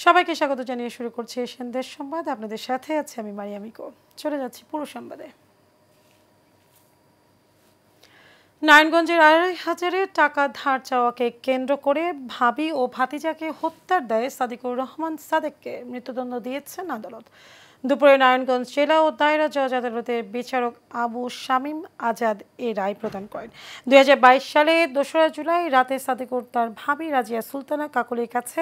সবাইকে স্বাগত জানিয়ে শুরু করছি এশিয়ান দেশ সংবাদ। আপনাদের সাথে আছে আমি মারিয়ামিকো। চলে যাচ্ছি পুরো সংবাদে। নারায়ণগঞ্জের ২৫০০ টাকা ধার চাওয়াকে কেন্দ্র করে ভাবি ও ভাতিজাকে হত্যার দায়ে সাদিকুর রহমান সাদেককে মৃত্যুদণ্ড দিয়েছেন আদালত। দুপুরে নারায়ণগঞ্জ জেলা ও দায়রা জজ আদালতের বিচারক আবু শামীম আজাদ এ রায় প্রদান করেন। ২০২২ সালে ২রা জুলাই রাতে সাদিকুর তার ভাবি রাজিয়া সুলতানা কাকলির কাছে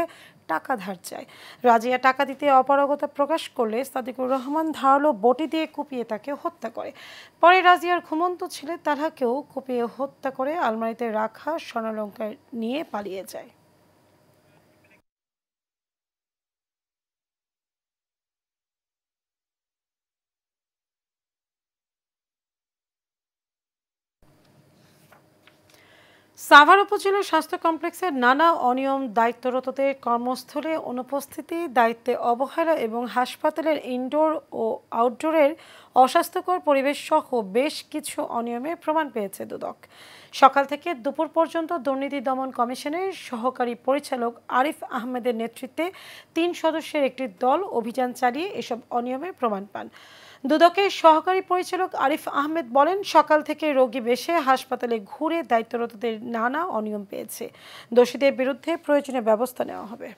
টাকা ধার চায়। রাজিয়া টাকা দিতে অপারগতা প্রকাশ করলে সাদিকুর রহমান ধারালো বটি দিয়ে কুপিয়ে তাকে হত্যা করে। পরে রাজিয়ার ঘুমন্ত ছেলে তালহাকেও কুপিয়ে হত্যা করে আলমারিতে রাখা স্বর্ণালংকার নিয়ে পালিয়ে যায়। সাভার উপজেলা স্বাস্থ্য কমপ্লেক্সের নানা অনিয়ম, দায়িত্বরতদের কর্মস্থলে অনুপস্থিতি, দায়িত্বে অবহেলা এবং হাসপাতালের ইনডোর ও আউটডোরের অস্বাস্থ্যকর পরিবেশ সহ বেশ কিছু অনিয়মের প্রমাণ পেয়েছে দুদক। সকাল থেকে দুপুর পর্যন্ত দুর্নীতি দমন কমিশনের সহকারী পরিচালক আরিফ আহমেদের নেতৃত্বে ৩ সদস্যের একটি দল অভিযান চালিয়ে এসব অনিয়মের প্রমাণ পান। দুদকের সহকারী পরিচালক আরিফ আহমেদ বলেন, সকাল থেকে রোগী বেশে হাসপাতালে ঘুরে দায়িত্বরতদের নানা অনিয়ম পেয়েছে। দোষীদের বিরুদ্ধে প্রয়োজনীয় ব্যবস্থা নেওয়া হবে।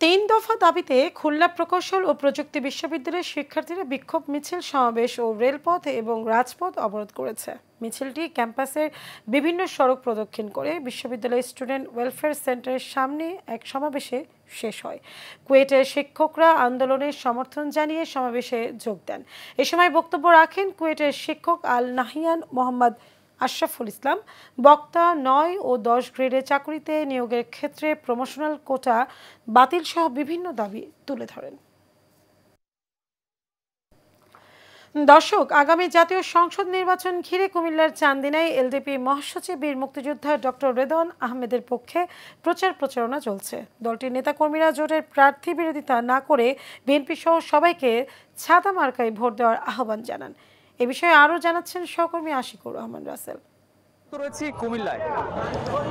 ৩ দফা দাবিতে খুলনা প্রকৌশল ও প্রযুক্তি বিশ্ববিদ্যালয়ের শিক্ষার্থীরা বিক্ষোভ মিছিল, সমাবেশ ও রেলপথ এবং রাজপথ অবরোধ করেছে। মিছিলটি ক্যাম্পাসের বিভিন্ন সড়ক প্রদক্ষিণ করে বিশ্ববিদ্যালয়ের স্টুডেন্ট ওয়েলফেয়ার সেন্টারের সামনে এক সমাবেশে শেষ হয়। কুয়েটের শিক্ষকরা আন্দোলনের সমর্থন জানিয়ে সমাবেশে যোগ দেন। এ সময় বক্তব্য রাখেন কুয়েটের শিক্ষক আল নাহিয়ান মোহাম্মদ আশরাফুল ইসলাম। বক্তা ৯ ও ১০ গ্রেডে চাকরিতে নিয়োগের ক্ষেত্রে প্রমোশনাল কোটা বাতিল সহ বিভিন্ন দাবি তুলে ধরেন। দর্শক, আগামী জাতীয় সংসদ নির্বাচন ঘিরে কুমিল্লার চান্দিনায় এলডিপি মহাসচিব বীর মুক্তিযোদ্ধা ডক্টর রেদওয়ান আহমেদের পক্ষে প্রচারণা চলছে। দলটির নেতাকর্মীরা জোটের প্রার্থী বিরোধিতা না করে বিএনপি সহ সবাইকে ছাতা মার্কায় ভোট দেওয়ার আহ্বান জানান। এ বিষয়ে আরও জানাচ্ছেন সহকর্মী আশিকুর রহমান রাসেল। রয়েছি কুমিল্লায়।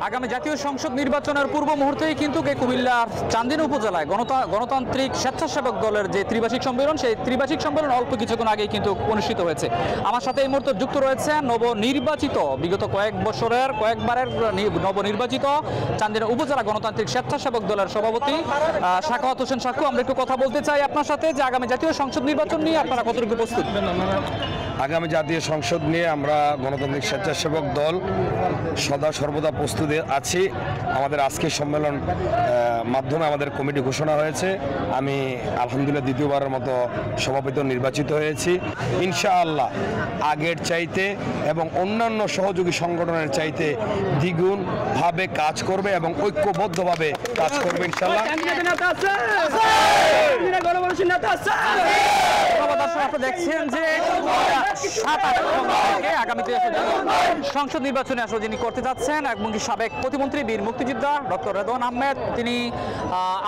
আগামী জাতীয় সংসদ নির্বাচনের পূর্ব মুহূর্তেই কিন্তু কুমিল্লার চান্দিনা উপজেলায় গণতান্ত্রিক স্বেচ্ছাসেবক দলের যে ত্রিবার্ষিক সম্মেলন, সেই ত্রিবার্ষিক সম্মেলন অল্প কিছুক্ষণ আগেই কিন্তু অনুষ্ঠিত হয়েছে। আমার সাথে এই মুহূর্তে যুক্ত রয়েছে নবনির্বাচিত, বিগত কয়েকবারের নবনির্বাচিত চান্দিনা উপজেলা গণতান্ত্রিক স্বেচ্ছাসেবক দলের সভাপতি সাখাওয়াত হোসেন সাক্কু। আমরা একটু কথা বলতে চাই আপনার সাথে যে আগামী জাতীয় সংসদ নির্বাচন নিয়ে আপনারা কতটুকু প্রস্তুত? আগামী জাতীয় সংসদ নিয়ে আমরা গণতান্ত্রিক স্বেচ্ছাসেবক দল সর্বদা প্রস্তুতি আছি। আমাদের আজকের সম্মেলন মাধ্যমে আমাদের কমিটি ঘোষণা হয়েছে। আমি আলহামদুলিল্লাহ দ্বিতীয়বারের মতো সভাপতি নির্বাচিত হয়েছি। ইনশাআল্লাহ আগের চাইতে এবং অন্যান্য সহযোগী সংগঠনের চাইতে দ্বিগুণভাবে কাজ করবে এবং ঐক্যবদ্ধভাবে কাজ করবে ইনশাআল্লাহ। দেখছেন যে আগামীতে সংসদ নির্বাচনে আসলে যিনি করতে যাচ্ছেন এবং সাবেক প্রতিমন্ত্রী বীর মুক্তিযোদ্ধা ডক্টর রেদওয়ান আহমেদ, তিনি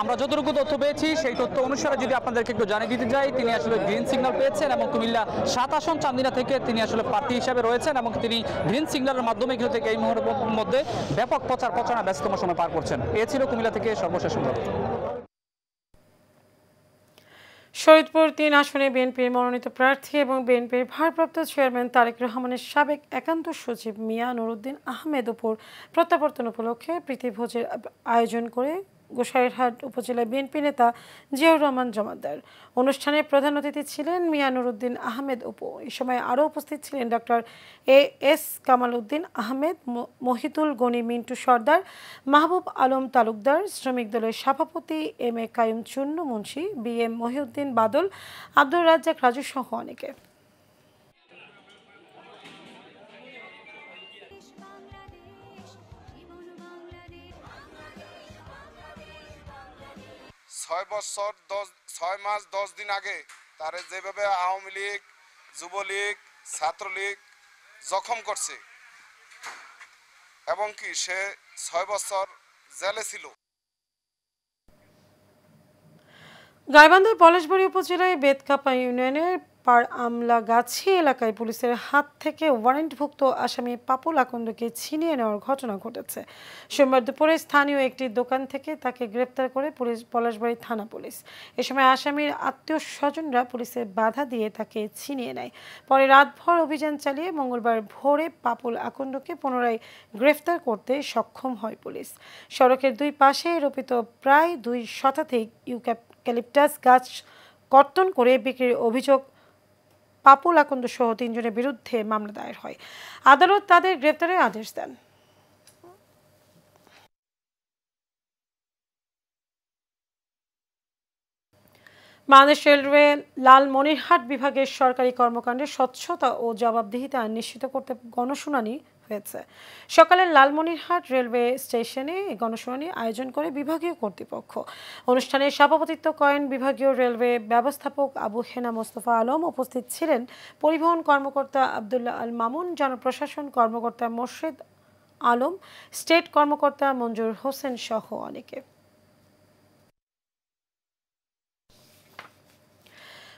আমরা যতটুকু তথ্য পেয়েছি সেই তথ্য অনুসারে যদি আপনাদেরকে একটু জানিয়ে দিতে যাই, তিনি আসলে গ্রিন সিগন্যাল পেয়েছেন এবং কুমিল্লা ৭ আসন চান্দিনা থেকে তিনি আসলে প্রার্থী হিসাবে রয়েছেন এবং তিনি গ্রিন সিগন্যালের মাধ্যমে কিন্তু থেকে এই মুহূর্তের মধ্যে ব্যাপক প্রচারণা ব্যস্ততম সময় পার করছেন। এ ছিল কুমিল্লা থেকে সর্বশেষ খবর। শরীদপুর ৩ আসনে বিএনপির মনোনীত প্রার্থী এবং বিএনপির ভারপ্রাপ্ত চেয়ারম্যান তারেক রহমানের সাবেক একান্ত সচিব মিয়া নুরুদ্দিন আহমেদ উপর প্রত্যাবর্তন উপলক্ষে প্রীতিভোজের আয়োজন করে গোসাইরহাট উপজেলা বিএনপি নেতা জিয়াউর রহমান জমাদ্দার। অনুষ্ঠানে প্রধান অতিথি ছিলেন মিয়া নুরুদ্দিন আহমেদ উপু। এই সময় আরও উপস্থিত ছিলেন ডক্টর এস কামাল উদ্দিন আহমেদ, মহিতুল গনি মিন্টু সর্দার, মাহবুব আলম তালুকদার, শ্রমিক দলের সভাপতি M A Kayum Chunnu Munshi, B M Mohiuddin বাদল, আব্দুর রাজ্জাক রাজু সহ অনেকে। ছয় মাস 10 দিন আগে তারে যেভাবে আওয়ামী লীগ, যুবলীগ, ছাত্রলীগ জখম করছে এবং কি সে 6 বছর জেলে ছিল। গাইবান্ধার পলাশবাড়ী উপজেলায় বেতকাপা ইউনিয়নের রামপার আমলাগাছি এলাকায় পুলিশের হাত থেকে ওয়ারেন্টভুক্ত আসামি পাপুল আকন্দকে ছিনিয়ে নেওয়ার ঘটনা ঘটেছে। সোমবার দুপুরে স্থানীয় একটি দোকান থেকে তাকে গ্রেপ্তার করে পুলিশ পলাশবাড়ী থানা পুলিশ। এ সময় আসামির আত্মীয় স্বজনরা পুলিশের বাধা দিয়ে তাকে ছিনিয়ে নেয়। পরে রাতভর অভিযান চালিয়ে মঙ্গলবার ভোরে পাপুল আকন্দকে পুনরায় গ্রেফতার করতে সক্ষম হয় পুলিশ। সড়কের দুই পাশে রোপিত প্রায় 2 শতাধিক ইউক্যালিপটাস গাছ কর্তন করে বিক্রির অভিযোগ পাপুল আকন্দ সহ 3 জনের বিরুদ্ধে মামলা দায়ের হয়। আদালত তাদের গ্রেফতারের আদেশ দেন। বাংলাদেশ রেলওয়ে লালমনিরহাট বিভাগের সরকারি কর্মকাণ্ডে স্বচ্ছতা ও জবাবদিহিতা নিশ্চিত করতে গণশুনানি হয়েছে। সকালে লালমনিরহাট রেলওয়ে স্টেশনে গণশুনানি আয়োজন করে বিভাগীয় কর্তৃপক্ষ। অনুষ্ঠানে সভাপতিত্ব করেন বিভাগীয় রেলওয়ে ব্যবস্থাপক আবু হেনা মোস্তফা আলম। উপস্থিত ছিলেন পরিবহন কর্মকর্তা আবদুল্লাহ আল মামুন, জনপ্রশাসন কর্মকর্তা মোর্শেদ আলম, স্টেট কর্মকর্তা মঞ্জুর হোসেন সহ অনেকে।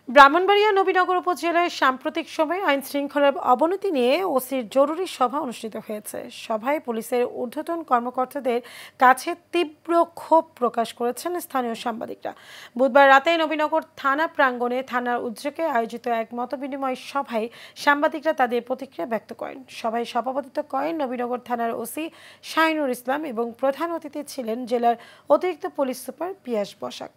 ব্রাহ্মণবাড়িয়া নবীনগর উপজেলায় সাম্প্রতিক সময়ে আইন শৃঙ্খলার অবনতি নিয়ে ওসির জরুরি সভা অনুষ্ঠিত হয়েছে। সভায় পুলিশের ঊর্ধ্বতন কর্মকর্তাদের কাছে তীব্র ক্ষোভ প্রকাশ করেছেন স্থানীয় সাংবাদিকরা। বুধবার রাতে নবীনগর থানা প্রাঙ্গণে থানার উদ্যোগে আয়োজিত এক মতবিনিময় সভায় সাংবাদিকরা তাদের প্রতিক্রিয়া ব্যক্ত করেন। সভায় সভাপতিত্ব করেন নবীনগর থানার ওসি শাহিনুর ইসলাম এবং প্রধান অতিথি ছিলেন জেলার অতিরিক্ত পুলিশ সুপার পিয়াস বসাক।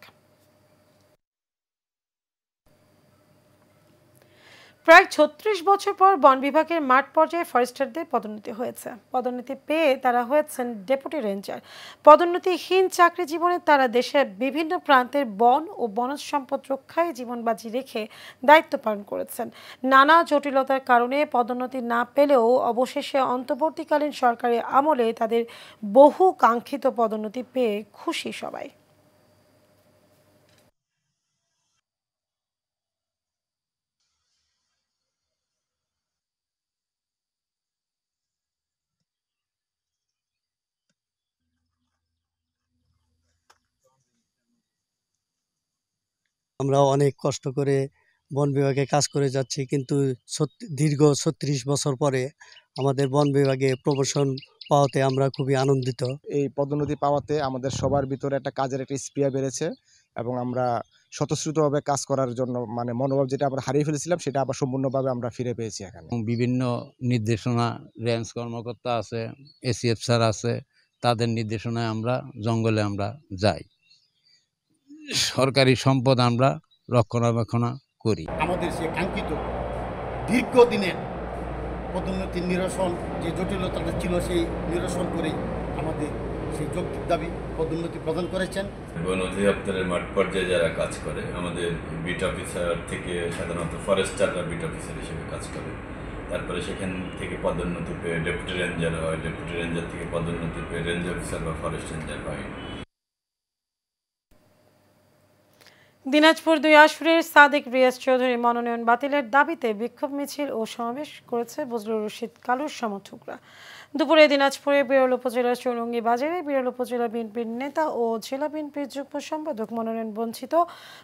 প্রায় ৩৬ বছর পর বন বিভাগের মাঠ পর্যায়ে ফরেস্টারদের পদোন্নতি হয়েছে। পদোন্নতি পেয়ে তারা হয়েছেন ডেপুটি রেঞ্জার। পদোন্নতিহীন চাকরি জীবনে তারা দেশের বিভিন্ন প্রান্তের বন ও বনজ সম্পদ রক্ষায় জীবন বাজি রেখে দায়িত্ব পালন করেছেন। নানা জটিলতার কারণে পদোন্নতি না পেলেও অবশেষে অন্তর্বর্তীকালীন সরকারের আমলে তাদের বহু কাঙ্ক্ষিত পদোন্নতি পেয়ে খুশি সবাই। আমরা অনেক কষ্ট করে বন বিভাগে কাজ করে যাচ্ছি, কিন্তু দীর্ঘ ৩৬ বছর পরে আমাদের বন বিভাগে প্রমোশন পাওয়াতে আমরা খুবই আনন্দিত। এই পদোন্নতি পাওয়াতে আমাদের সবার ভিতরে একটা কাজের একটা স্পৃহা বেড়েছে এবং আমরা স্বতঃস্ফূর্তভাবে কাজ করার জন্য মনোভাব যেটা আমরা হারিয়ে ফেলেছিলাম সেটা আবার সম্পূর্ণভাবে আমরা ফিরে পেয়েছি এখানে। বিভিন্ন নির্দেশনা, রেঞ্জ কর্মকর্তা আছে, এসিএফ স্যার আছে, তাদের নির্দেশনায় আমরা জঙ্গলে আমরা যাই। সরকারি সম্পদ আমরা রক্ষণাবেক্ষণ করি। আমাদের সে কাঙ্ক্ষিত দীর্ঘদিনের পদোন্নতি নিরসন যে জটিলতাটা ছিল সেই নিরসন করে আমাদের সেই যৌক্তিক দাবি পদোন্নতি প্রদান করেছেন। বন অধিদপ্তরের মাঠ পর্যায়ে যারা কাজ করে, আমাদের বিট অফিসার থেকে সাধারণত ফরেস্টাররা বিট অফিসার হিসেবে কাজ করে, তারপরে সেখান থেকে পদোন্নতি পেয়ে ডেপুটি রেঞ্জার হয়, ডেপুটি রেঞ্জার থেকে পদোন্নতি পেয়ে রেঞ্জ অফিসার বা ফরেস্ট রেঞ্জার হয়। দিনাজপুর 2 আসনের সাদেক রিয়াজ চৌধুরী মনোনয়ন বাতিলের দাবিতে বিক্ষোভ মিছিল ও সমাবেশ করেছে বজলুর রশিদ কালুর সমর্থকরা। দুপুরে দিনাজপুরে বিরল উপজেলার চৌরঙ্গি বাজারে বিরল উপজেলা বিএনপির নেতা ও জেলা বিএনপির যুগ্ম সম্পাদক মনোনয়ন বঞ্চিত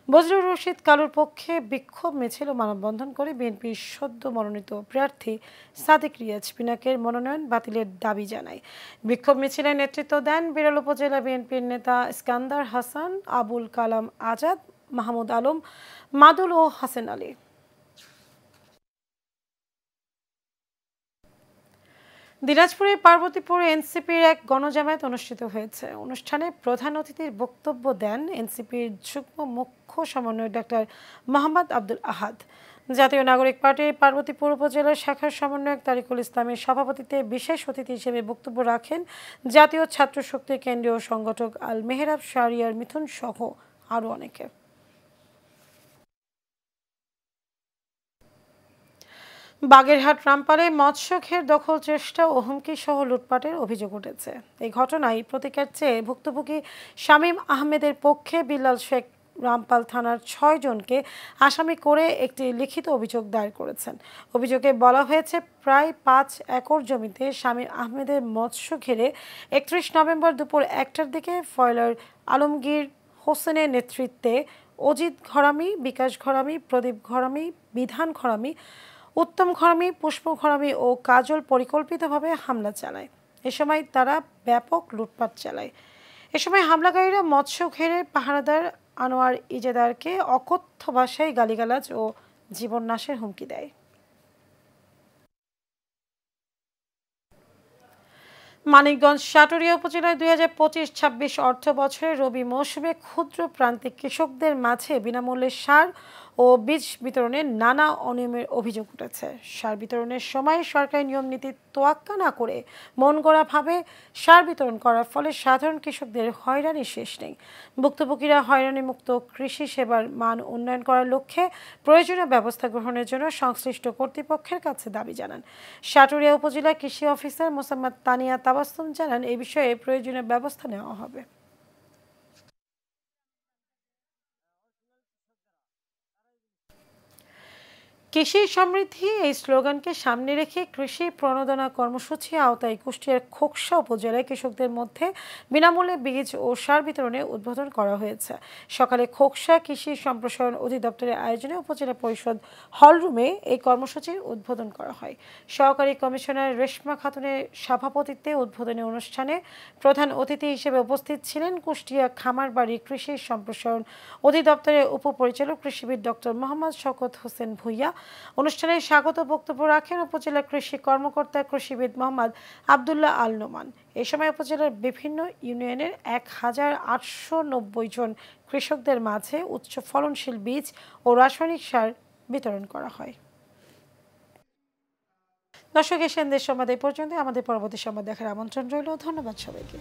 বজলুর রশিদ কালুর পক্ষে বিক্ষোভ মিছিল ও মানববন্ধন করে বিএনপির সদ্য মনোনীত প্রার্থী সাদেক রিয়াজ পিনাকের মনোনয়ন বাতিলের দাবি জানায়। বিক্ষোভ মিছিলে নেতৃত্ব দেন বিরল উপজেলা বিএনপির নেতা ইস্কান্দার হাসান, আবুল কালাম আজাদ, মাহমুদ আলম, মাদুল ও হাসান আলী। দিনাজপুরের পার্বতীপুর এনসিপির এক গণজামায়াত অনুষ্ঠিত হয়েছে। অনুষ্ঠানে প্রধান অতিথির বক্তব্য দেন এনসিপির যুগ্ম মুখ্য সমন্বয়ক ডাক্তার মোহাম্মদ আব্দুল আহাদ। জাতীয় নাগরিক পার্টির পার্বতীপুর উপজেলার শাখার সমন্বয়ক তারিকুল ইসলামের সভাপতিত্বে বিশেষ অতিথি হিসেবে বক্তব্য রাখেন জাতীয় ছাত্র শক্তির কেন্দ্রীয় সংগঠক আল মেহরাব শাহরিয়ার মিথুন সহ আরও অনেকে। বাগেরহাট রামপালে মৎস্য ঘের দখল চেষ্টা ও হুমকি সহ লুটপাটের অভিযোগ উঠেছে। এই ঘটনায় প্রতিকার চেয়ে ভুক্তভোগী শামীম আহমেদের পক্ষে বিল্লাল শেখ রামপাল থানার 6 জনকে আসামি করে একটি লিখিত অভিযোগ দায়ের করেছেন। অভিযোগে বলা হয়েছে প্রায় 5 একর জমিতে শামীম আহমেদের মৎস্য ঘেরে 31 নভেম্বর দুপুর 1টার দিকে ফয়লার আলমগীর হোসেনের নেতৃত্বে অজিত ঘরামি, বিকাশ ঘরামি, প্রদীপ ঘরামি, বিধান ঘরামি, উত্তম ঘরামি, পুষ্প ঘরামি ও কাজল পরিকল্পিতভাবে হামলা চালায়। এ সময় তারা ব্যাপক লুটপাট চালায়। এ সময় হামলাকারীরা মৎস্য ঘেরের পাহারাদার আনোয়ার ইজেদারকে অকথ্য ভাষায় গালিগালাজ ও জীবন নাশের হুমকি দেয়। মানিকগঞ্জ সাটুরিয়া উপজেলায় 2025-26 অর্থ বছরের রবি মৌসুমে ক্ষুদ্র প্রান্তিক কৃষকদের মাঝে বিনামূল্যে সার ও বীজ বিতরণে নানা অনিয়মের অভিযোগ উঠেছে। সার বিতরণের সময় সরকারি নিয়ম নীতি তোয়াক্কা না করে মন গড়াভাবে সার বিতরণ করার ফলে সাধারণ কৃষকদের হয়রানি শেষ নেই। ভুক্তভোগীরা হয়রানিমুক্ত কৃষি সেবার মান উন্নয়ন করার লক্ষ্যে প্রয়োজনীয় ব্যবস্থা গ্রহণের জন্য সংশ্লিষ্ট কর্তৃপক্ষের কাছে দাবি জানান। সাটুরিয়া উপজেলা কৃষি অফিসার মোসাম্মদ তানিয়া তাবাসসুম জানান, এই বিষয়ে প্রয়োজনীয় ব্যবস্থা নেওয়া হবে। কৃষি সমৃদ্ধি এই স্লোগানকে সামনে রেখে কৃষি প্রণোদনা কর্মসূচি আওতায় কুষ্টিয়ার খোকসা উপজেলায় কৃষকদের মধ্যে বিনামূল্যে বীজ ও সার বিতরণে উদ্বোধন করা হয়েছে। সকালে খোকসা কৃষি সম্প্রসারণ অধিদপ্তরের আয়োজনে উপজেলা পরিষদ হলরুমে এই কর্মসূচির উদ্বোধন করা হয়। সহকারী কমিশনার রেশমা খাতুনের সভাপতিত্বে উদ্বোধনী অনুষ্ঠানে প্রধান অতিথি হিসেবে উপস্থিত ছিলেন কুষ্টিয়া খামারবাড়ি কৃষি সম্প্রসারণ অধিদপ্তরের উপপরিচালক কৃষিবিদ ডক্টর মোহাম্মদ শওকত হোসেন ভুইয়া। অনুষ্ঠানে স্বাগত বক্তব্য রাখেন উপজেলা কৃষি কর্মকর্তা কৃষিবিদ মোহাম্মদ আবদুল্লাহ আল নোমান। এ সময় উপজেলার বিভিন্ন ইউনিয়নের 1890 জন কৃষকদের মাঝে উচ্চ ফলনশীল বীজ ও রাসায়নিক সার বিতরণ করা হয়। দর্শক, এশিয়ান দেশ সংবাদ এই পর্যন্ত। আমাদের পরবর্তী সংবাদ দেখার আমন্ত্রণ রইল। ধন্যবাদ সবাইকে।